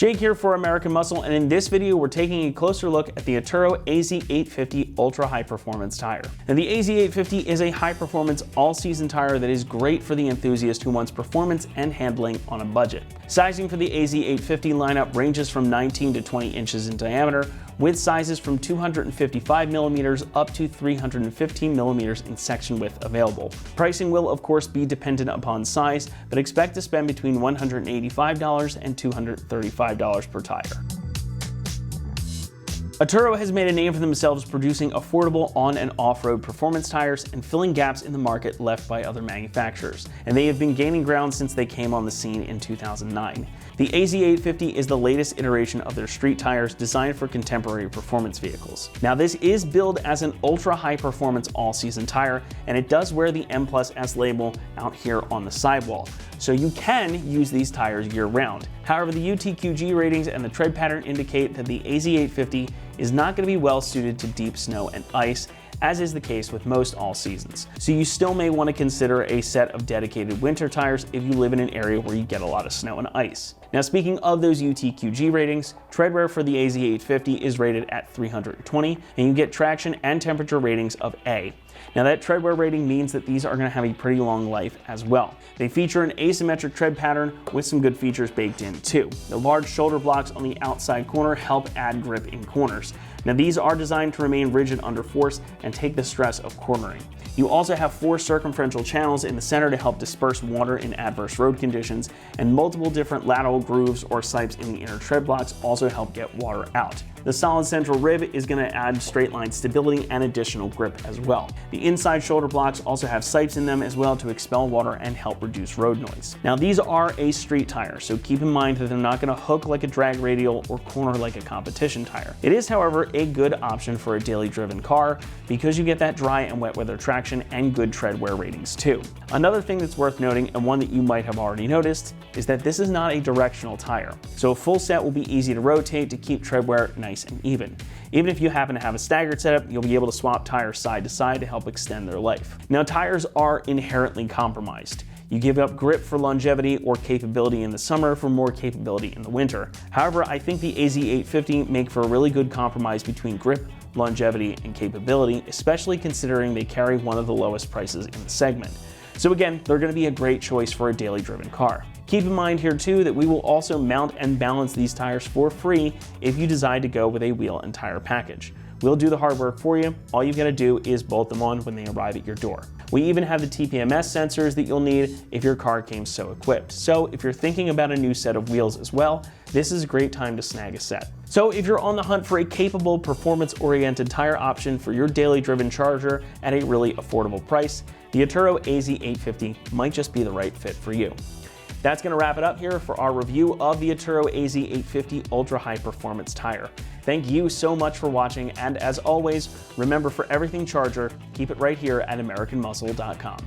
Jake here for American Muscle, and in this video we're taking a closer look at the Atturo AZ850 Ultra High Performance tire. Now the AZ850 is a high performance all-season tire that is great for the enthusiast who wants performance and handling on a budget. Sizing for the AZ850 lineup ranges from 19 to 20 inches in diameter, with sizes from 255 millimeters up to 315 millimeters in section width available. Pricing will of course be dependent upon size, but expect to spend between $185 and $235 per tire. Atturo has made a name for themselves producing affordable on- and off-road performance tires and filling gaps in the market left by other manufacturers, and they have been gaining ground since they came on the scene in 2009. The AZ850 is the latest iteration of their street tires designed for contemporary performance vehicles. Now this is billed as an ultra high performance all-season tire, and it does wear the M+S label out here on the sidewall, so you can use these tires year-round. However, the UTQG ratings and the tread pattern indicate that the AZ850 is not going to be well suited to deep snow and ice, as is the case with most all seasons. So you still may want to consider a set of dedicated winter tires if you live in an area where you get a lot of snow and ice. Now speaking of those UTQG ratings, tread wear for the AZ850 is rated at 320, and you get traction and temperature ratings of A. Now that tread wear rating means that these are going to have a pretty long life as well. They feature an asymmetric tread pattern with some good features baked in too. The large shoulder blocks on the outside corner help add grip in corners. Now these are designed to remain rigid under force and take the stress of cornering. You also have 4 circumferential channels in the center to help disperse water in adverse road conditions, and multiple different lateral grooves or sipes in the inner tread blocks also help get water out. The solid central rib is going to add straight line stability and additional grip as well. The inside shoulder blocks also have sipes in them as well to expel water and help reduce road noise. Now these are a street tire, so keep in mind that they're not going to hook like a drag radial or corner like a competition tire. It is, however, a good option for a daily driven car because you get that dry and wet weather traction and good tread wear ratings too. Another thing that's worth noting, and one that you might have already noticed, is that this is not a directional tire. So a full set will be easy to rotate to keep tread wear nice and even. Even if you happen to have a staggered setup, you'll be able to swap tires side to side to help extend their life. Now tires are inherently compromised. You give up grip for longevity or capability in the summer for more capability in the winter. However, I think the AZ850 make for a really good compromise between grip, longevity, and capability, especially considering they carry one of the lowest prices in the segment. So again, they're going to be a great choice for a daily driven car. Keep in mind here too that we will also mount and balance these tires for free if you decide to go with a wheel and tire package. We'll do the hard work for you. All you've got to do is bolt them on when they arrive at your door. We even have the TPMS sensors that you'll need if your car came so equipped. So if you're thinking about a new set of wheels as well, this is a great time to snag a set. So if you're on the hunt for a capable, performance-oriented tire option for your daily driven charger at a really affordable price, the Atturo AZ850 might just be the right fit for you. That's going to wrap it up here for our review of the Atturo AZ850 Ultra High Performance tire. Thank you so much for watching, and as always, remember, for everything Charger, keep it right here at AmericanMuscle.com.